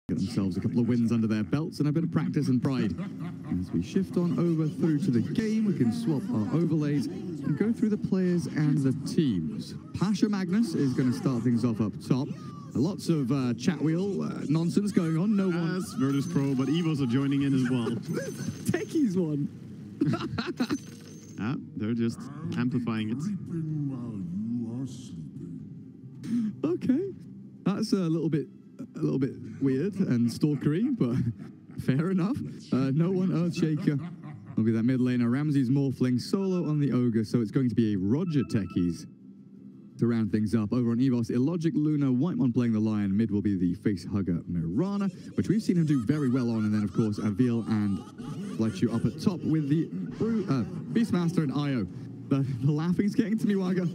get themselves a couple of wins under their belts and a bit of practice and pride. As we shift on over through to the game, we can swap our overlays and go through the players and the teams. Pasha Magnus is going to start things off up top. Lots of chat wheel nonsense going on. No one. Yes, Virtus.Pro, but Evos are joining in as well. Techies one. They're just amplifying it. Okay, that's a little bit weird and stalkery, but fair enough. No one Earthshaker will be that mid laner. Ramsey's Morphling solo on the Ogre, so it's going to be a Roger Techies to round things up. Over on Evos, Illogic, Luna, Whitemon playing the Lion. Mid will be the face hugger Mirana, which we've seen him do very well on. And then, of course, Avil and Fletcher up at top with the Beastmaster and Io. The laughing's getting to me, Waga.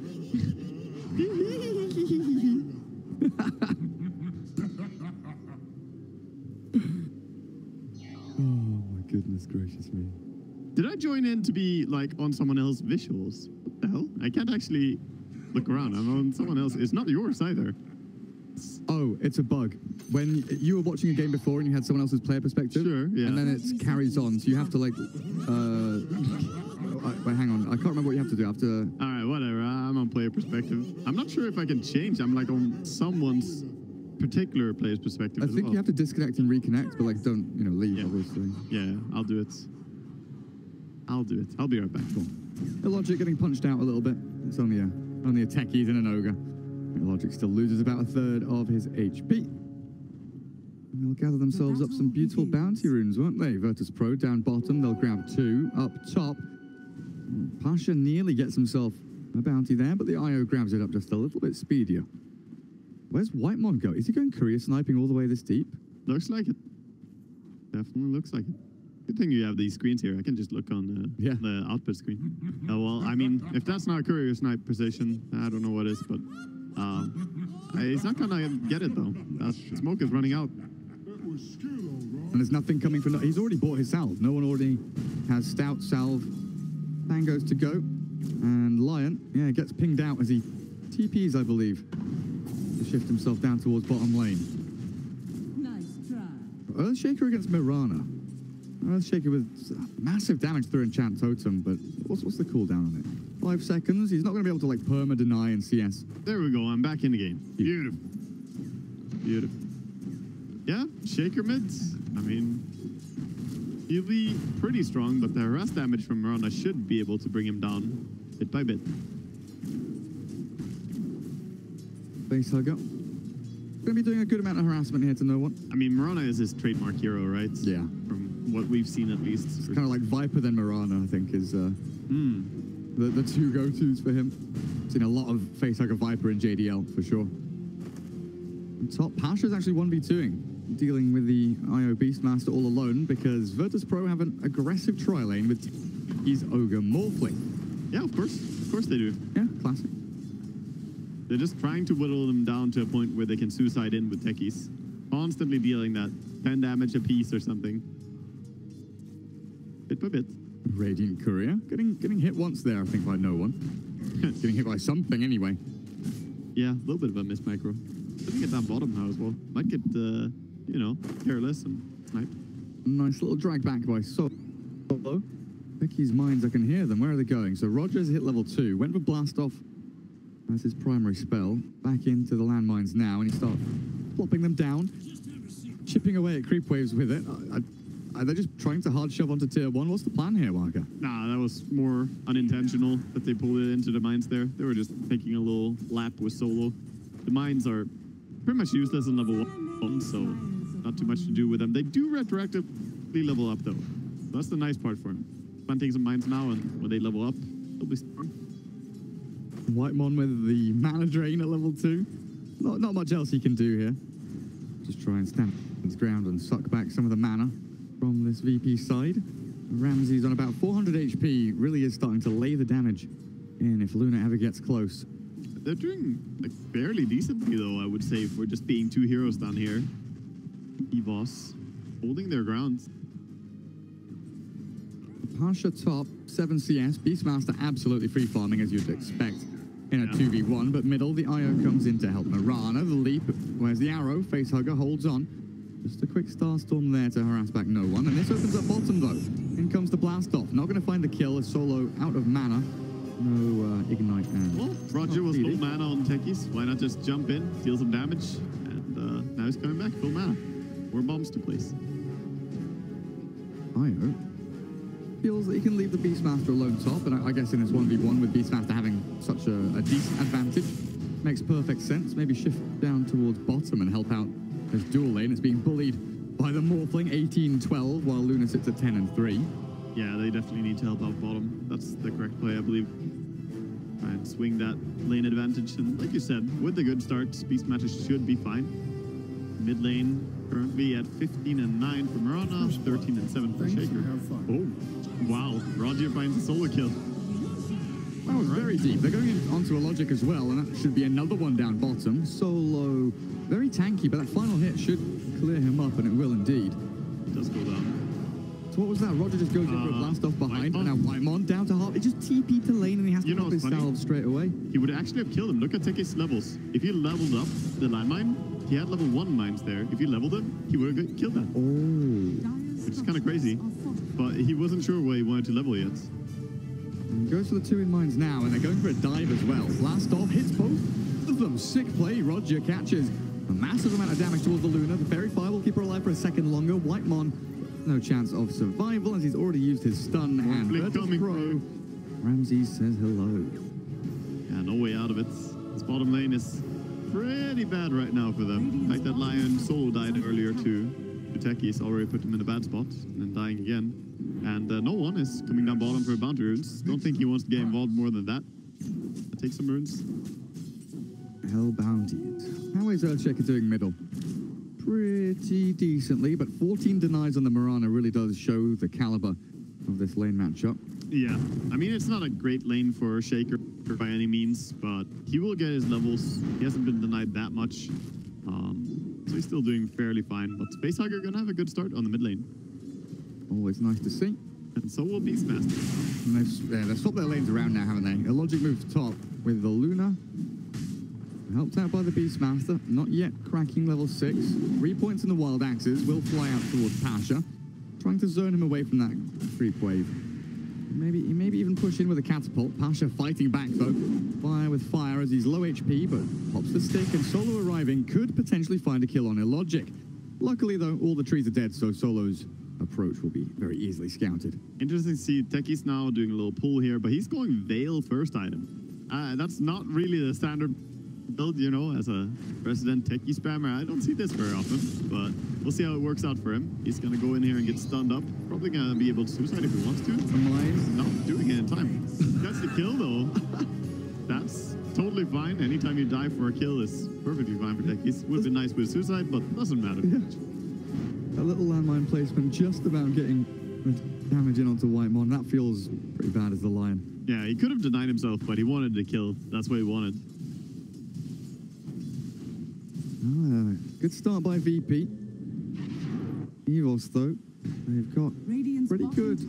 Oh, my goodness gracious me. Did I join in to be, like, on someone else's visuals? What the hell? I can't actually look around. I'm on someone else. It's not yours either. Oh, it's a bug. When you were watching a game before and you had someone else's player perspective, sure, yeah, and then it carries on, so you have to like, wait, hang on, I can't remember what you have to do. I have to. All right, whatever. I'm on player perspective. I'm not sure if I can change. I'm like on someone's particular player's perspective. I think you have to disconnect and reconnect, but like don't leave obviously. Yeah, I'll do it. I'll do it. I'll be right back. Cool. Illogic getting punched out a little bit. It's only a techies and an ogre. Illogic still loses about a third of his HP. And they'll gather themselves up some beautiful bounty runes, won't they? Virtus.Pro down bottom. They'll grab 2 up top. Pasha nearly gets himself a bounty there, but the IO grabs it up just a little bit speedier. Where's Whitemon go? Is he going career sniping all the way this deep? Looks like it. Definitely looks like it. Good thing you have these screens here. I can just look on the output screen. Well, I mean, if that's not a courier snipe position, I don't know what is, but he's not gonna get it though. That smoke is running out. And there's nothing coming from. He's already bought his salve. No one already has stout salve. Tango's to go, and Lion, gets pinged out as he TPs, I believe, to shift himself down towards bottom lane. Nice try. Earthshaker against Mirana. Earthshaker with massive damage through Enchant Totem, but what's the cooldown on it? 5 seconds. He's not going to be able to like perma deny and CS. There we go. I'm back in the game. Beautiful. Beautiful. Yeah, Shaker mids. I mean, he'll be pretty strong, but the harass damage from Mirana should be able to bring him down bit by bit. Face hugger. Going to be doing a good amount of harassment here to no one. I mean, Mirana is his trademark hero, right? Yeah. From what we've seen at least. It's kind of like Viper then Mirana, I think, is the 2 go-tos for him. Seen a lot of facehugger Viper in JDL, for sure. On top, Pasha's actually 1v2ing, dealing with the IO Beastmaster all alone, because Virtus.Pro have an aggressive tri-lane with his Ogre Morphling. Yeah, of course. Of course they do. Yeah, classic. They're just trying to whittle them down to a point where they can suicide in with techies. Constantly dealing that 10 damage a piece or something. Bit by bit. Radiant Courier. Getting hit once there, I think, by no one. Getting hit by something anyway. Yeah, a little bit of a miss micro. Sitting at that bottom now as well. Might get, careless and snipe. Nice little drag back by Solo. Vicky's mines, I can hear them. Where are they going? So Roger's hit level 2. Went for Blast Off as his primary spell. Back into the landmines now, and he starts plopping them down. Chipping away at creep waves with it. Are they just trying to hard shove onto tier 1? What's the plan here, Waka? Nah, that was more unintentional that they pulled it into the mines there. They were just taking a little lap with Solo. The mines are pretty much useless in level 1, so not too much to do with them. They do retroactively level up, though. So that's the nice part for him. Planting some mines now, and when they level up, they'll be strong. Whitemon with the mana drain at level 2. Not much else he can do here. Just try and stand his ground and suck back some of the mana from this VP side. Ramsey's on about 400 HP. Really is starting to lay the damage in if Luna ever gets close. They're doing like fairly decently, though, I would say, if we're just being 2 heroes down here. Evos holding their ground. Pasha top, 7 CS. Beastmaster absolutely free farming, as you'd expect in a 2v1. But middle, the IO comes in to help Mirana. The leap, where's the arrow? Facehugger holds on. Just a quick Starstorm there to harass back no one. And this opens up bottom, though. In comes the blast off. Not going to find the kill. A Solo out of mana. No ignite. And Well, Roger was full mana on techies. Why not just jump in, deal some damage, and now he's coming back full mana. More bombs to place. Io feels that he can leave the Beastmaster alone top, and I guess in this 1v1 with Beastmaster having such a decent advantage, makes perfect sense. Maybe shift down towards bottom and help out this dual lane. It's being bullied by the Morphling 18-12, while Luna sits at 10 and 3. Yeah, they definitely need to help out bottom. That's the correct play, I believe. Try and swing that lane advantage. And like you said, with the good starts, Beastmaster should be fine. Mid lane currently at 15 and 9 for Mirana, 13 and 7 for Shaker. Oh, wow. Roger finds a solo kill. That was very deep. They're going onto a logic as well, and that should be another one down bottom. Solo, very tanky, but that final hit should clear him up, and it will indeed. It does go down. So what was that? Roger just goes in for a blast off behind, and now Whitemon down to half. It just TP to lane, and he has to pop his salve straight away. He would actually have killed him. Look at Teki's levels. If he leveled up the landmine, he had level 1 mines there. If he leveled him, he would have killed that. Oh. Which is kind of crazy. But he wasn't sure where he wanted to level yet. And goes for the 2 in mines now, and they're going for a dive as well. Blast off, hits both of them. Sick play. Roger catches a massive amount of damage towards the Luna. The Fairy Fire will keep her alive for a second longer. Whitemon, no chance of survival as he's already used his stun. And Virtus.Pro, Ramses says hello. Yeah, no way out of it. This bottom lane is pretty bad right now for them. The fact that Lion solo died earlier to Techies already put him in a bad spot, and then dying again. And no one is coming down bottom for bounty runes. Don't think he wants to get involved more than that. Take some runes. Hell bounties. How is Earthshaker doing middle? Pretty decently, but 14 denies on the Mirana really does show the caliber of this lane matchup. Yeah, I mean, it's not a great lane for Shaker by any means, but he will get his levels. He hasn't been denied that much. So he's still doing fairly fine, but Spacehugger gonna have a good start on the mid lane. Always nice to see. And so will Beastmaster. And they've swapped their lanes around now, haven't they? A logic moves top with the Luna. Helped out by the Beastmaster. Not yet cracking level 6. 3 points in the Wild Axes. Will fly out towards Pasha. Trying to zone him away from that creep wave. Maybe even push in with a catapult. Pasha fighting back though. Fire with fire as he's low HP, but pops the stick, and Solo arriving could potentially find a kill on Illogic. Luckily though, all the trees are dead, so Solo's approach will be very easily scouted. Interesting to see Techies now doing a little pull here, but he's going Veil first item. That's not really the standard build, you know, as a resident techie spammer. I don't see this very often, but we'll see how it works out for him. He's going to go in here and get stunned up. Probably going to be able to suicide if he wants to. Not doing it in time. That's the kill, though. That's totally fine. Anytime you die for a kill is perfectly fine for techies. Would have been nice with suicide, but doesn't matter. Yeah. A little landmine placement, just about getting damage in onto Whitemon. That feels pretty bad as the Lion. Yeah, he could have denied himself, but he wanted to kill. That's what he wanted. Good start by VP. Evos, though, they've got pretty good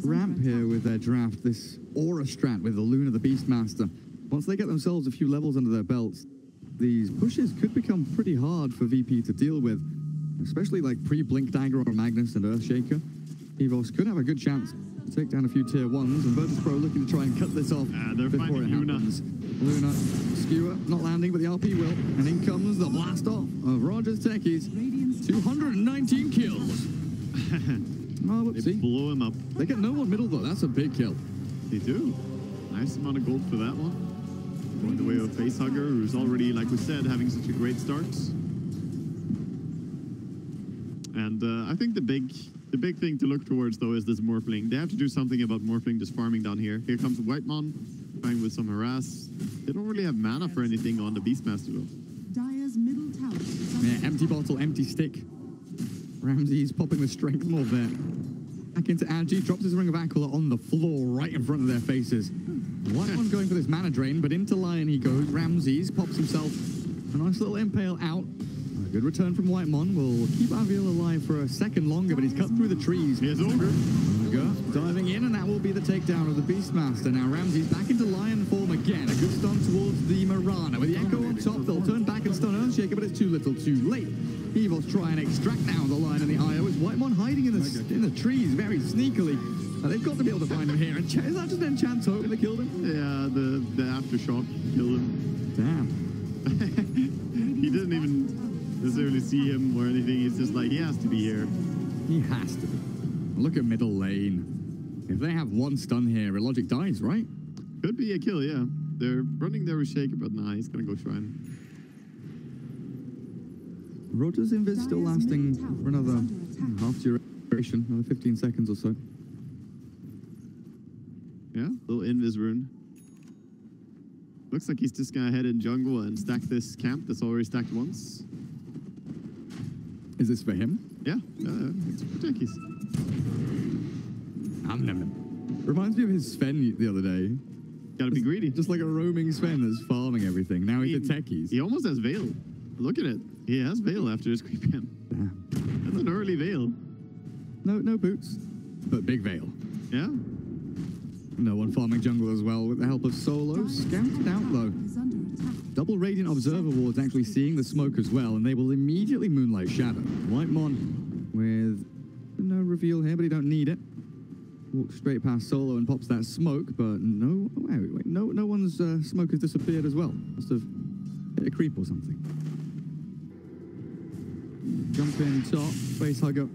ramp here with their draft. This Aura strat with the Luna, the Beastmaster. Once they get themselves a few levels under their belts, these pushes could become pretty hard for VP to deal with, especially like pre-Blink Dagger or Magnus and Earthshaker. Evos could have a good chance to take down a few tier 1s, and Virtus.Pro looking to try and cut this off they're before finding it happens. Luna, skewer, not landing, but the RP will. And in comes the blast off of Rogers Techies. 219 kills. They blow him up. They get no one middle, though. That's a big kill. They do. Nice amount of gold for that one. Going the way of Facehugger, who's already, like we said, having such a great start. And I think the big thing to look towards, though, is this Morphling. They have to do something about Morphling just farming down here. Here comes Whitemon, trying with some harass. They don't really have mana for anything on the Beastmaster, though. Dire's middle tower. Yeah, empty bottle, empty stick. Ramses popping the strength move there. Back into Agi, drops his Ring of Aquila on the floor right in front of their faces. Whitemon going for this mana drain, but into Lion he goes. Ramses pops himself a nice little impale out. Good return from Whitemon. Will keep Aviel alive for a second longer, but he's cut through the trees. Here's Ogre. Ogre diving in, and that will be the takedown of the Beastmaster. Now Ramsey's back into lion form again. A good stun towards the Marana. With the Echo on top, they'll turn back and stun Earthshaker, but it's too little too late. Evos try and extract now the lion and the Io. It's Whitemon hiding in the trees very sneakily. They've got to be able to find him here. And is that just Enchant Token that killed him? Yeah, the aftershock killed him. Damn. He didn't even necessarily see him or anything. He's just like, he has to be here. He has to be. Look at middle lane. If they have one stun here, Logic dies, right? Could be a kill, yeah. They're running there with Shaker, but nah, he's gonna go Shrine. Roger's invis still lasting for another half duration, another 15 seconds or so. Yeah, little invis rune. Looks like he's just gonna head in jungle and stack this camp that's already stacked once. Is this for him? Yeah, it's for Techies. Reminds me of his Sven the other day. Gotta be greedy. Just like a roaming Sven that's farming everything. Now he's the Techies. He almost has Veil. Look at it. He has Veil after his creep in. Damn. That's an early Veil. No boots, but big Veil. Yeah. No one farming jungle as well with the help of Solo. Scouted out though. Double Radiant Observer Wards actually seeing the smoke as well, and they will immediately Moonlight Shadow. Whitemon with no reveal here, but he don't need it. Walks straight past Solo and pops that smoke, but no, wait, no one's smoke has disappeared as well. Must have hit a creep or something. Jump in top, face hugger,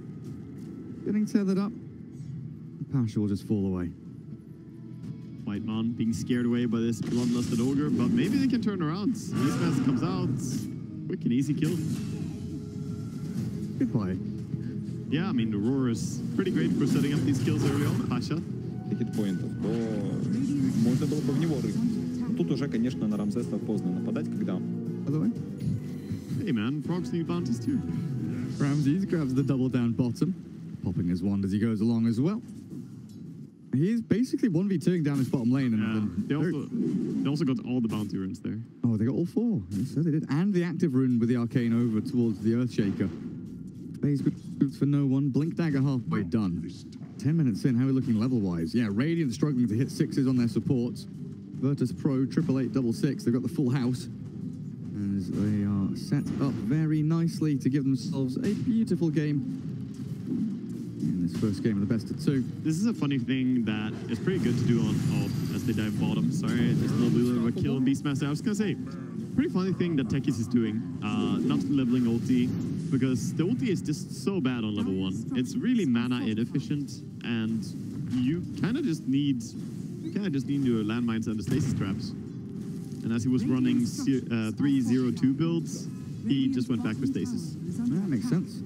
getting tethered up. Pasha will just fall away. Whitemon being scared away by this bloodlusted ogre, but maybe they can turn around. Beastmaster comes out, quick and easy kill. Good play. Yeah, I mean the roar is pretty great for setting up these kills early on. Pasha. Хитпоинтов, то можно было бы в него рыгнуть. Тут уже, конечно, на Рамзеса поздно нападать, когда... By the way. Hey man, frogs need bounties too. Ramses grabs the double down bottom, popping his wand as he goes along as well. He's basically 1v2ing down his bottom lane. And they also got all the bounty runes there. Oh, they got all four. So they did. And the active rune with the arcane over towards the Earthshaker. Phase boots for no one. Blink dagger halfway done. 10 minutes in, how are we looking level-wise? Yeah, Radiant struggling to hit sixes on their supports. Virtus.Pro, 88866. They've got the full house. As they are set up very nicely to give themselves a beautiful game. In this first game of the best of two. This is a funny thing that is pretty good to do on as they dive bottom. Sorry, there's a little bit of a kill on Beastmaster. I was gonna say, pretty funny thing that Techies is doing, not leveling ulti, because the ulti is just so bad on level 1. It's really mana inefficient, and you kind of just need your landmines and the stasis traps. And as he was running 3-0-2 builds, he just went back for stasis. Yeah, that makes sense.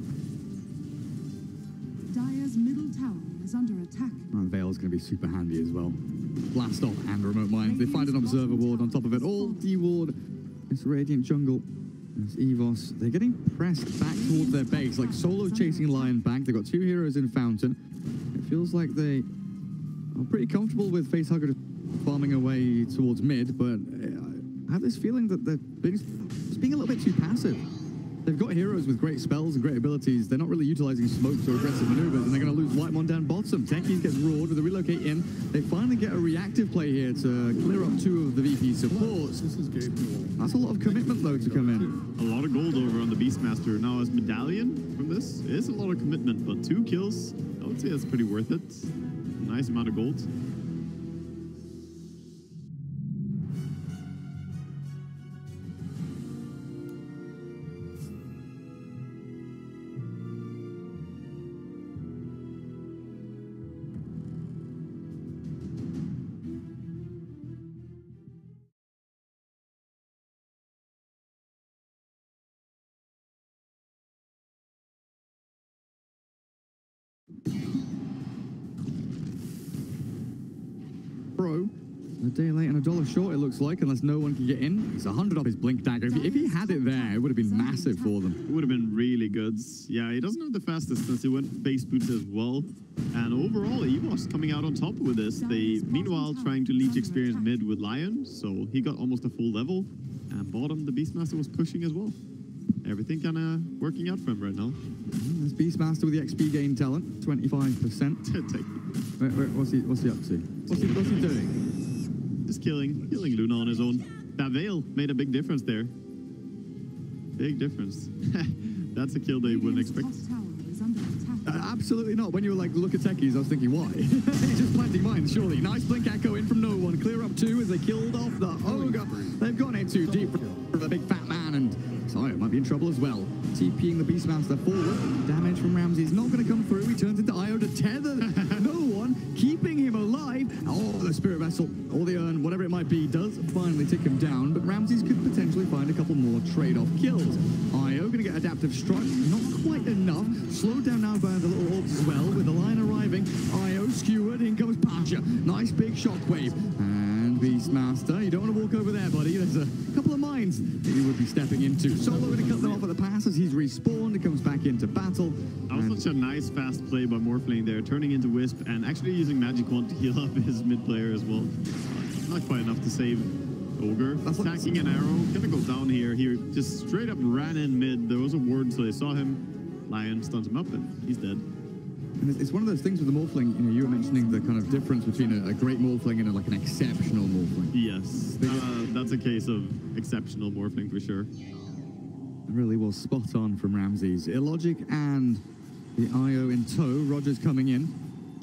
Dire's middle tower is under attack. And Veil's going to be super handy as well. Blast off and remote mines. They find an observer ward on top of it. All D-ward. It's Radiant jungle. It's Evos. They're getting pressed back towards their base. Like Solo chasing Lion back. They've got two heroes in Fountain. It feels like they are pretty comfortable with Facehugger farming away towards mid, but I have this feeling that they're being a little bit too passive. They've got heroes with great spells and great abilities. They're not really utilizing smokes or aggressive maneuvers, and they're going to lose Whitemon down bottom. Techies gets roared with a relocate in. They finally get a reactive play here to clear up two of the VP supports. That's a lot of commitment, though, to come in. A lot of gold over on the Beastmaster. Now, as Medallion from this is a lot of commitment, but 2 kills, I would say that's pretty worth it. Nice amount of gold. Pro, a day late and $1 short, it looks like, unless no one can get in. It's 100 off his blink dagger. If he had it there, it would have been massive for them. It would have been really good. Yeah, he doesn't have the fastest since he went base boots as well. And overall, Evos coming out on top with this. They, meanwhile, trying to leech experience mid with Lion, so he got almost a full level. And bottom, the Beastmaster was pushing as well. everything kind of working out for him right now. There's Beastmaster with the XP gain talent, 25%. What's he up to? What's he doing? Just killing Luna on his own. That Veil made a big difference there. Big difference. That's a kill they wouldn't expect. Top tower is under attack. Absolutely not. When you were like, look at techies, I was thinking, why? He's just planting mines, surely. Nice blink echo in from no one. Clear up 2 as they killed off the Ogre. They've gone in too deep for the big fat man, and Sayo might be in trouble as well. TPing the Beastmaster forward. Damage from Ramsey is not going to come through. He turns into Io to tether no one, keeping him alive. Oh, the Spirit Vessel, or the Urn, whatever it might be, does finally tick him down, but Ramses could potentially find a couple more trade-off kills. Io going to get Adaptive Strike, not quite enough. Slowed down now by the little orbs as well, with the line arriving. Io skewered, in comes Pasha. Nice big shockwave. And Beastmaster, you don't want to walk over there, buddy. There's a couple of mines that you would be stepping into. Solo going to cut them off at the pass as he's respawned. He comes back into battle. That was such a nice fast play by Morphling there, turning into Wisp and actually using Magic Wand to heal up his mid player as well. Not quite enough to save Ogre. Attacking an arrow, gonna go down here. He just straight up ran in mid. There was a ward, so they saw him. Lion stuns him up, and he's dead. And it's one of those things with the Morphling, you know, you were mentioning the kind of difference between a great Morphling and like an exceptional Morphling. Yes, that's a case of exceptional Morphling for sure. It really was spot on from Ramses. Illogic and the Io in tow. Roger's coming in,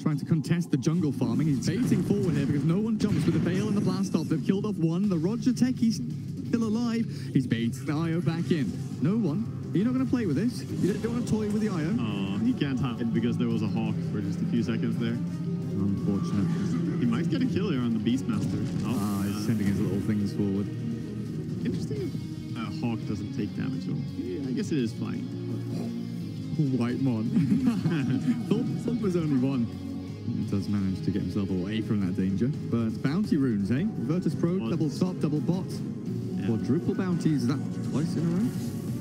trying to contest the jungle farming. He's baiting forward here because no one jumps with the Veil and the blast off. They've killed off one. The Roger Techie's still alive. He's baiting the Io back in. No one. Are you not going to play with this? You don't want to toy with the Io? Oh, he can't hide because there was a Hawk for just a few seconds there. Unfortunate. He might get a kill here on the Beastmaster. He's sending his little things forward. Interesting. Hawk doesn't take damage though. Yeah, I guess it is fine. White Mon. Thought was only one. He does manage to get himself away from that danger. But bounty runes, eh? Virtus.Pro, double top, double bot. Yeah. Quadruple bounties. Is that twice in a row?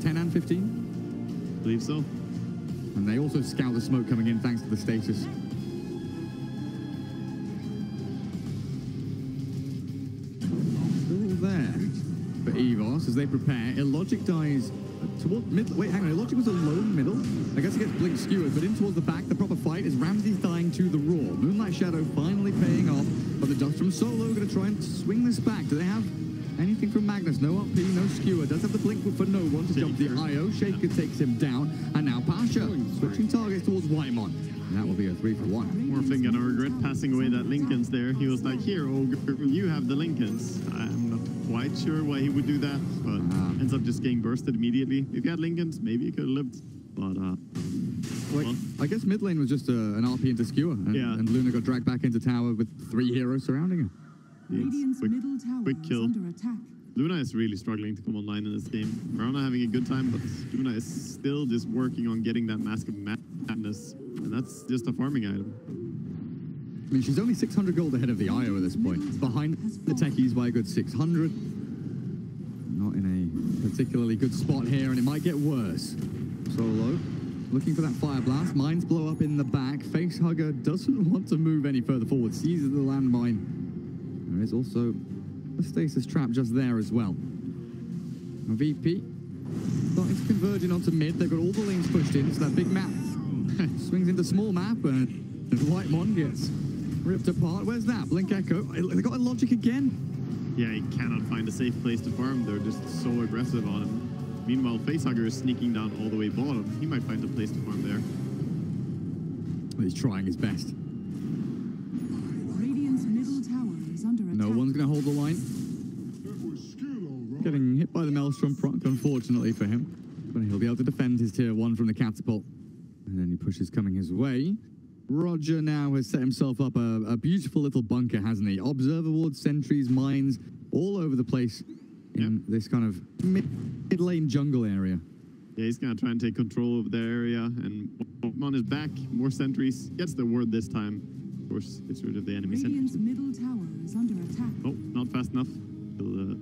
10 and 15? I believe so. And they also scout the smoke coming in thanks to the status. Still there for Evos as they prepare. Illogic dies toward mid. Wait, hang on. Illogic was alone middle. I guess he gets blink skewered, but in towards the back, the proper fight is Ramsey's dying to the Raw. Moonlight Shadow finally paying off, but the dust from Solo going to try and swing this back. Do they have anything from Magnus? No up P, no skewer. Does have the blink for no one to jump the Io. Shaker takes him down, and now Pasha switching targets towards Whitemon. And that will be a 3-for-1. Morphling gonna regret passing away that Lincolns there. He was like, here, Ogre, you have the Lincolns. I'm not quite sure why he would do that, but ends up just getting bursted immediately. If he had Lincolns, maybe he could have lived, but well, I guess mid lane was just an RP into skewer, and Luna got dragged back into tower with 3 heroes surrounding her. Radiant's middle tower quick kill. is under attack. Luna is really struggling to come online in this game. Marana having a good time, but Luna is still just working on getting that Mask of Madness, and that's just a farming item. I mean, she's only 600 gold ahead of the Io at this point. Behind the techies by a good 600. Not in a particularly good spot here, and it might get worse. Solo looking for that fire blast. Mines blow up in the back. Facehugger doesn't want to move any further forward. Seizes the landmine. There is also a stasis trap just there as well. Now VP starting to converge in onto mid. They've got all the lanes pushed in, so that big map swings into small map, and Whitemon gets ripped apart. Where's that? Blink Echo. They got a logic again. Yeah, he cannot find a safe place to farm. They're just so aggressive on him. Meanwhile, Facehugger is sneaking down all the way bottom. He might find a place to farm there. Well, he's trying his best. Radiant's middle tower is under attack. No one's going to hold the line. Getting hit by the Maelstrom proc, unfortunately for him. But he'll be able to defend his tier 1 from the catapult. And any pushes coming his way. Roger now has set himself up a beautiful little bunker, hasn't he? Observer wards, sentries, mines, all over the place in this kind of mid-lane jungle area. Yeah, he's going to try and take control of the area. And Pokemon is back. More sentries. Gets the word this time. Of course, gets rid of the enemy sentries. Radiant's middle tower is under attack. Oh, not fast enough. Kill the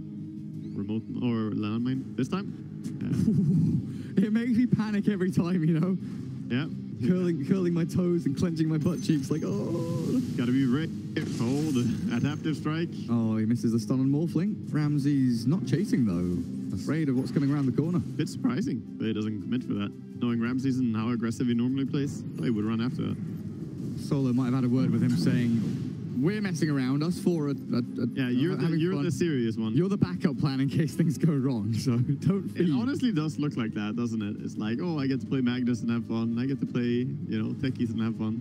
remote or landmine this time. It makes me panic every time, you know? Yeah. Curling my toes and clenching my butt cheeks like, oh. Gotta be ready. Oh, the adaptive strike. Oh, he misses the stun on Morphling. Ramsey's not chasing, though. Afraid of what's coming around the corner. Bit surprising that he doesn't commit for that. Knowing Ramses and how aggressive he normally plays, he would run after that. Solo might have had a word with him saying, we're messing around, us four are Yeah, you're fun. the serious one. You're the backup plan in case things go wrong, so don't It feed. honestly does look like that, doesn't it? It's like, oh, I get to play Magnus and have fun. I get to play, you know, techies and have fun.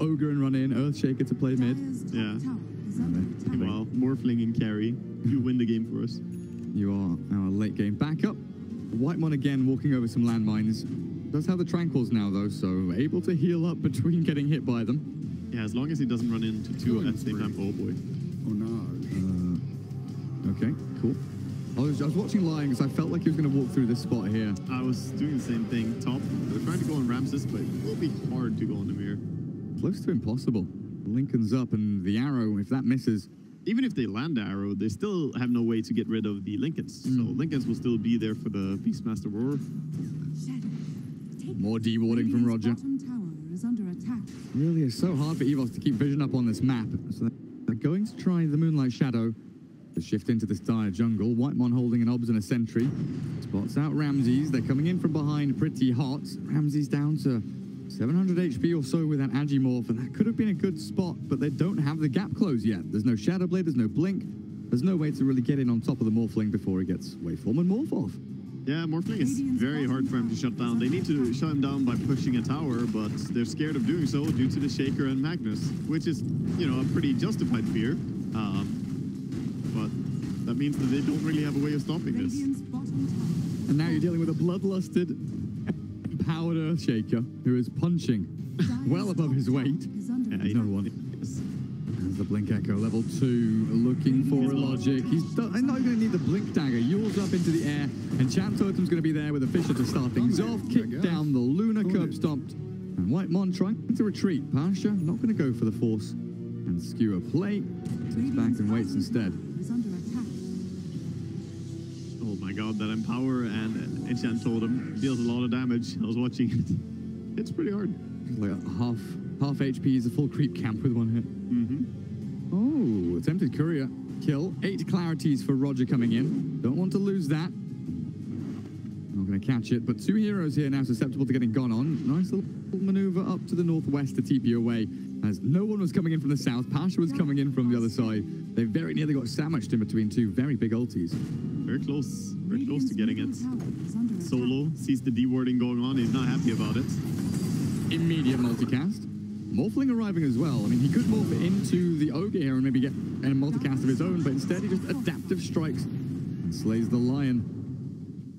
Ogre and run in, Earthshaker to play mid. Dire's top Yeah. tower is under attack. Meanwhile, Morphling and carry, you win the game for us. You are our late game backup. Whitemon again walking over some landmines. Does have the tranquils now though, so able to heal up between getting hit by them. Yeah, as long as he doesn't run into two at the same time. Oh boy. Oh no. Okay, cool. I was watching Lion because I felt like he was going to walk through this spot here. I was doing the same thing. Top, they're trying to go on Ramses, but it will be hard to go on the mirror. Close to impossible. Lincoln's up and the arrow, if that misses, Even if they land the arrow, they still have no way to get rid of the Lincolns. So Lincolns will still be there for the Beastmaster Roar. Shadow. Take more dewarding from Radiant's Roger. bottom tower is under attack. Really is so hard for Evos to keep vision up on this map. So they're going to try the Moonlight Shadow to shift into this dire jungle. Whitemon holding an obs and a sentry. Spots out Ramses. They're coming in from behind pretty hot. Ramses down to 700 HP or so with that Agimorph, and that could have been a good spot, but they don't have the gap close yet. There's no Shadow Blade, there's no Blink. There's no way to really get in on top of the Morphling before he gets Waveform and Morph off. Yeah, Morphling is very hard for him to shut down. They need to shut him down by pushing a tower, but they're scared of doing so due to the Shaker and Magnus, which is, you know, a pretty justified fear. But that means that they don't really have a way of stopping this. Radiant's bottom tower. And now you're dealing with a bloodlusted, empowered Earthshaker who is punching well above his weight. Is under Yeah, attack. you know one. Yes. There's the Blink Echo, level 2, looking for a logic. He's not going to need the Blink Dagger. Yules up into the air, and Champ Totem's going to be there with a Fisher to start things off. Kick down the Luna, curb stomped. And Whitemon trying to retreat. Pasha not going to go for the Force and skewer play. Sits back and waits instead. Is under attack. Oh my god, that Empower and Enchant Totem deals a lot of damage. I was watching it. It's pretty hard. Like half HP is a full creep camp with one hit. Oh, attempted courier kill. 8 clarities for Roger coming in. Don't want to lose that. Not going to catch it, but 2 heroes here now susceptible to getting gone on. Nice little maneuver up to the northwest to TP away, as no one was coming in from the south. Pasha was coming in from the other side. They very nearly got sandwiched in between 2 very big ultis. Very close to getting it. Radiant's middle tower is under attack. Solo sees the dewarding going on. He's not happy about it. Immediate multicast. Morphling arriving as well. I mean, he could morph into the Ogre here and maybe get a multicast of his own, but instead he just adaptive strikes and slays the Lion.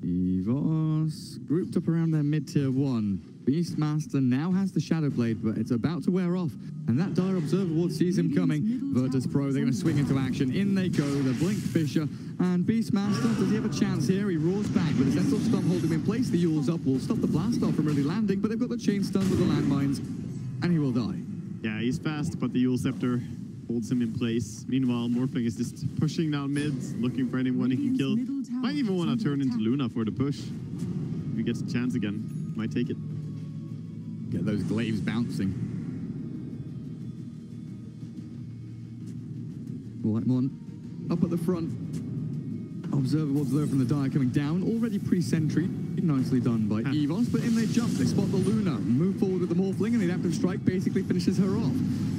Evos grouped up around their mid-tier 1. Beastmaster now has the Shadow Blade, but it's about to wear off. And that Dire Observer Ward sees him coming. Virtus.Pro, they're going to swing into action. In they go, the Blink Fisher. And Beastmaster, does he have a chance here? He roars back with his Essel Stomp holding him in place. The Yule's up will stop the blast off from really landing, but they've got the chain stun with the landmines, and he will die. Yeah, he's fast, but the Yule Scepter holds him in place. Meanwhile, Morphling is just pushing down mids, looking for anyone he can kill. Might even want to turn into Luna for the push. If he gets a chance again, might take it. Get those glaives bouncing. Whitemon up at the front. Observer Ward's low from the Dire coming down. Already pre-sentry. Nicely done by Evos, but in they jump. They spot the Luna. Move forward with the Morphling, and the adaptive strike basically finishes her off.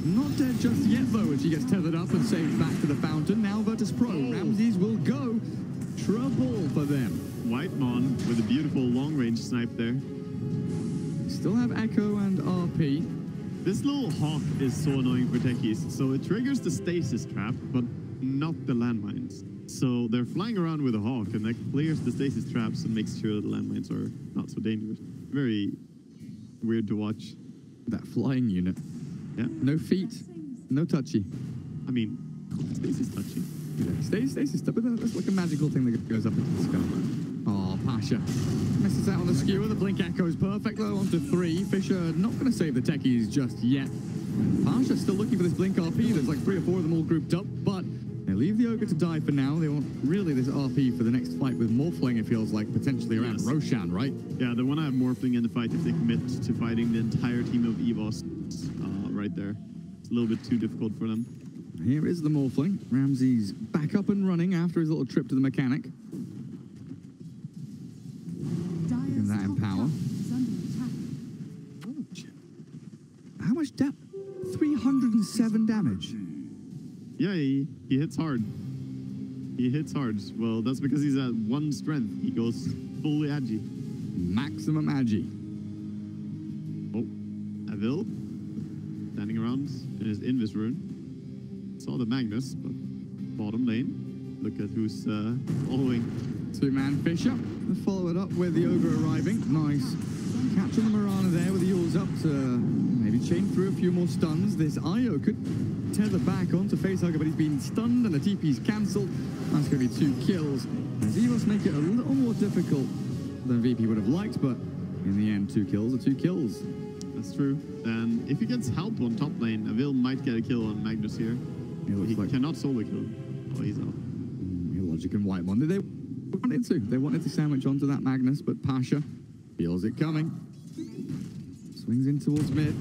Not dead just yet, though, as she gets tethered up and saved back to the fountain. Now Virtus.Pro. Ramses will go. Trouble for them. Whitemon with a beautiful long-range snipe there. Still have Echo and RP. This little hawk is so annoying for techies. So it triggers the stasis trap, but not the landmines. So they're flying around with a hawk, and that clears the stasis traps and makes sure the landmines are not so dangerous. Very weird to watch. That flying unit. Yeah. No feet, no touchy. I mean, stasis touchy. Yeah, stasis stuff, but that's like a magical thing that goes up into the sky. Oh, Pasha misses out on the skewer. The Blink Echo is perfect, though, onto 3. Fisher not going to save the techies just yet. Pasha still looking for this Blink RP. There's like 3 or 4 of them all grouped up, but they leave the Ogre to die for now. They want really this RP for the next fight with Morphling, it feels like, potentially around Roshan, right? Yeah, they want to have Morphling in the fight if they commit to fighting the entire team of Evos right there. It's a little bit too difficult for them. Here is the Morphling. Ramses back up and running after his little trip to the mechanic. how much 307 damage. Yeah, he hits hard. He hits hard. Well, that's because he's at 1 strength. He goes fully agi. Maximum agi. Oh, Avil standing around in his Invis rune. Saw the Magnus, but bottom lane. Look at who's following. 2-man Fisher. Let's follow it up with the Ogre arriving. Nice. Catching the Mirana there with the Yules up to maybe chain through a few more stuns. This Io could tether back onto Facehugger, but he's been stunned and the TP's cancelled. That's going to be 2 kills. As Evos make it a little more difficult than VP would have liked, but in the end, 2 kills are 2 kills. That's true. And if he gets help on top lane, Avil might get a kill on Magnus here. It looks He like cannot solo kill him. Oh, he's out. Logic and Whitemon. They wanted to sandwich onto that Magnus, but Pasha feels it coming. Swings in towards mid.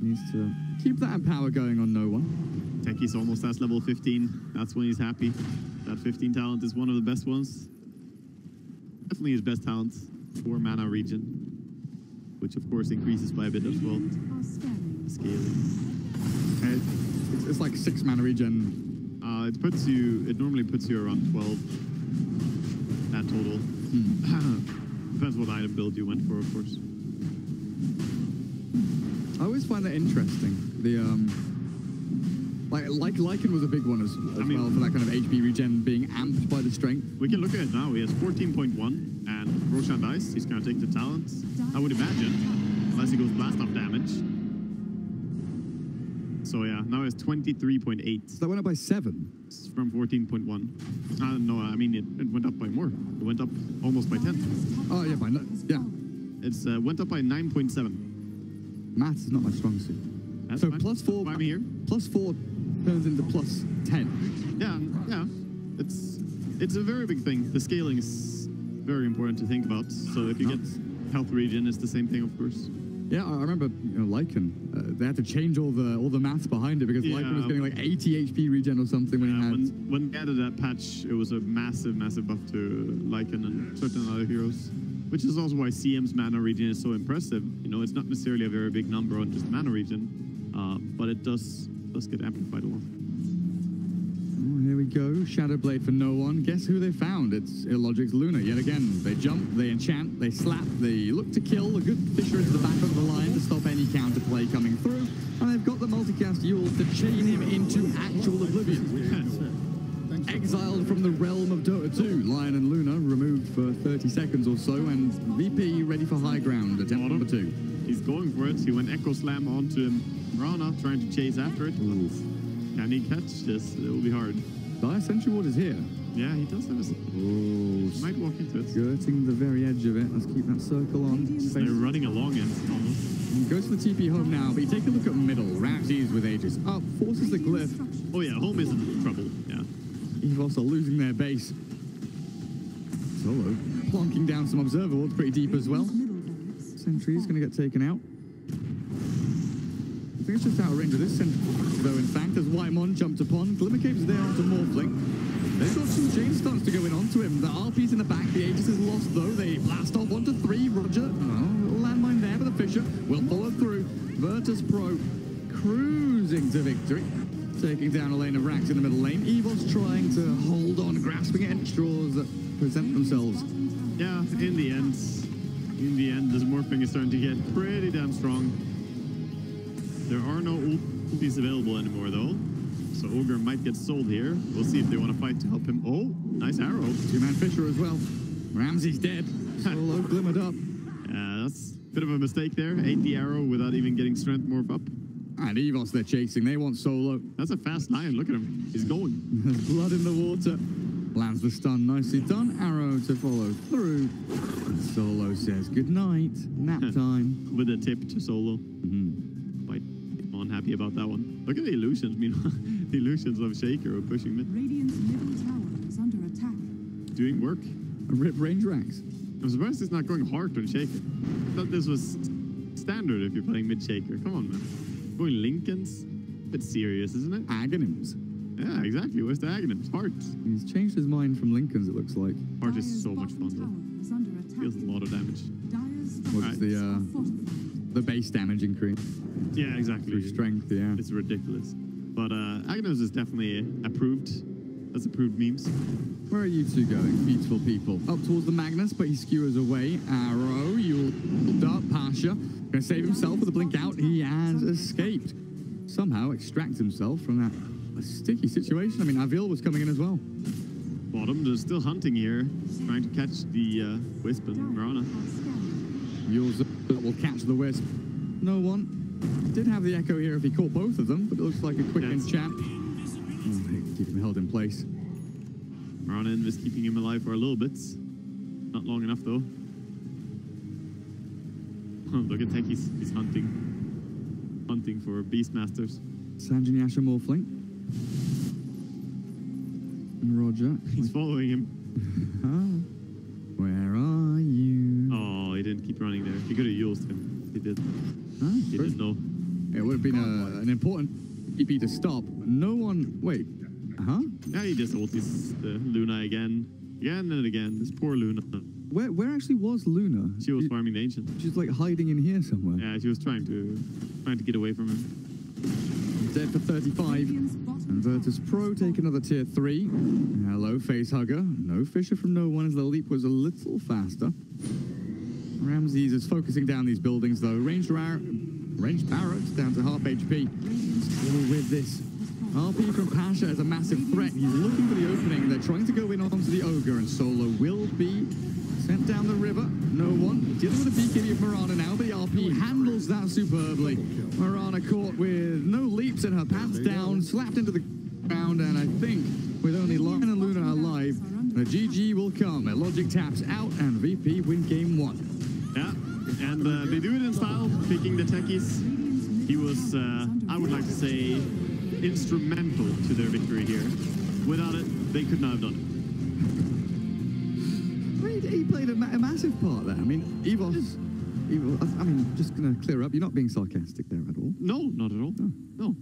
Needs to keep that empower going on no one. Techie's almost at level 15. That's when he's happy. That 15 talent is one of the best ones. Definitely his best talent for mana regen, which of course increases by a bit as well. Scaling. It's like 6 mana regen. It normally puts you around 12. That total. Depends what item build you went for, of course. I always find that interesting. The like Lycan was a big one as well for that kind of HP regen being amped by the strength. We can look at it now. He has 14.1, and Roshan dies. He's gonna take the talents. I would imagine, unless he goes blast off damage. So yeah, now it's 23.8. So that went up by 7. From 14.1. No, I mean it went up by more. It went up almost by 10. Oh yeah, yeah. It's went up by 9.7. Math is not my strong suit. That's so fine. +4. I'm here. +4 turns into +10. Yeah. It's a very big thing. The scaling is very important to think about. So if you get health regen, it's the same thing, of course. Yeah, I remember Lycan. They had to change all the maths behind it because Lycan was getting like 80 HP regen or something when he had. When they added that patch, it was a massive buff to Lycan and certain other heroes, which is also why CM's mana regen is so impressive. You know, it's not necessarily a very big number on just mana regen, but it does get amplified a lot. Oh, here we go. Shadow Blade for no one. Guess who they found? It's Illogic's Luna yet again. They jump, they enchant, they slap, they look to kill. A good Fisher into the back of the line to stop any counterplay coming through. And they've got the multicast Yules to chain him into actual oblivion. Exiled from the realm of Dota 2. Lion and Luna removed for 30 seconds or so, and VP ready for high ground. Attempt number 2. He's going for it. He went Echo Slam onto Rana, trying to chase after it. Oof. Can he catch this? It will be hard. Dire Sentry Ward is here. Yeah, he does have a... Oh, might walk into it. Skirting the very edge of it. Let's keep that circle on. They're running along it almost. He goes for the TP home now, but you take a look at middle. Ramses with Aegis up, forces the glyph. Oh yeah, home is in trouble. Yeah. Evos are losing their base. Solo plonking down some observer wards pretty deep as well. Sentry's going to get taken out. I think it's just out of range of this sentry, though, in fact, as Whitemon jumped upon. Glimmercape's there onto Morphling. They've got some chain stunts to go in onto him. The RP's in the back. The Aegis is lost, though. They blast off onto 3. Roger. Little landmine there, but the Fisher will follow through. Virtus.Pro cruising to victory. Taking down a lane of racks in the middle lane. Evos trying to hold on, grasping at straws that present themselves. Yeah, in the end, this Morphling is starting to get pretty damn strong. There are no ultis available anymore, though. So Ogre might get sold here. We'll see if they want to fight to help him. Oh, nice arrow. 2-man Fisher as well. Ramsey's dead. Solo glimmered up. Yeah, that's a bit of a mistake there. Ate the arrow without even getting strength morph up. And Evos they're chasing. They want Solo. That's a fast lion. Look at him. He's going. There's blood in the water. Lands the stun. Nicely done. Arrow to follow through. And Solo says goodnight. Nap time. With a tip to Solo. Quite unhappy about that one. Look at the illusions. Meanwhile, the illusions of Shaker are pushing mid. Radiant's middle tower is under attack. Doing work. Rip range racks. I'm surprised it's not going hard on Shaker. I thought this was standard if you're playing mid Shaker. Come on, man. Going Lincolns? Bit serious, isn't it? Agonyms. Yeah, exactly. Where's the Agonyms? Heart. He's changed his mind from Lincoln's, it looks like. Heart is so much fun, though. Feels a lot of damage. What's the the base damage increase Yeah, exactly. through strength. Yeah. It's ridiculous. But Agnos is definitely approved. That's approved memes. Where are you two going, beautiful people? Up towards the Magnus, but he skewers away. Arrow, you'll dart Pasha. Gonna save himself with a blink out. He has escaped. Somehow extract himself from that sticky situation. I mean, Avil was coming in as well. Bottom, they're still hunting here, trying to catch the Wisp and Marana. Yours will catch the Wisp. No one. Did have the Echo here if he caught both of them, but it looks like a quick enchant. Oh, keep him held in place. Marana is keeping him alive for a little bit. Not long enough, though. Oh, look at Tech, he's hunting. Hunting for Beastmasters. Sanjin Yasha Morphling. Roger. He's following him. Where are you? Oh, he didn't keep running there. He could have used him. He did. He didn't know. It would have been an important EP to stop. No one... Wait. Yeah, he just ultis the Luna again. Again and again. This poor Luna. Where actually was Luna? She was farming the Ancient. She's like hiding in here somewhere. Yeah, she was trying to get away from him. Dead for 35. And Virtus.Pro take another tier 3. Hello, Facehugger. No Fisher from no one as the leap was a little faster. Ramses is focusing down these buildings though. Ranged barracks down to half HP. Still with this. RP from Pasha is a massive threat. He's looking for the opening. They're trying to go in onto the Ogre, and Solo will be sent down the river. No one. Dealing with a BKB of Marana now, but the RP handles that superbly. Marana caught with no leaps and her pants down, slapped into the ground, and I think with only Lion and Luna alive, the GG will come. Logic taps out, and VP win game 1. Yeah, and they do it in style, picking the techies. He was, I would like to say, instrumental to their victory here. Without it, they could not have done it. He played a massive part there. I mean, Evos, I mean, just going to clear up, you're not being sarcastic there at all. No, not at all. No.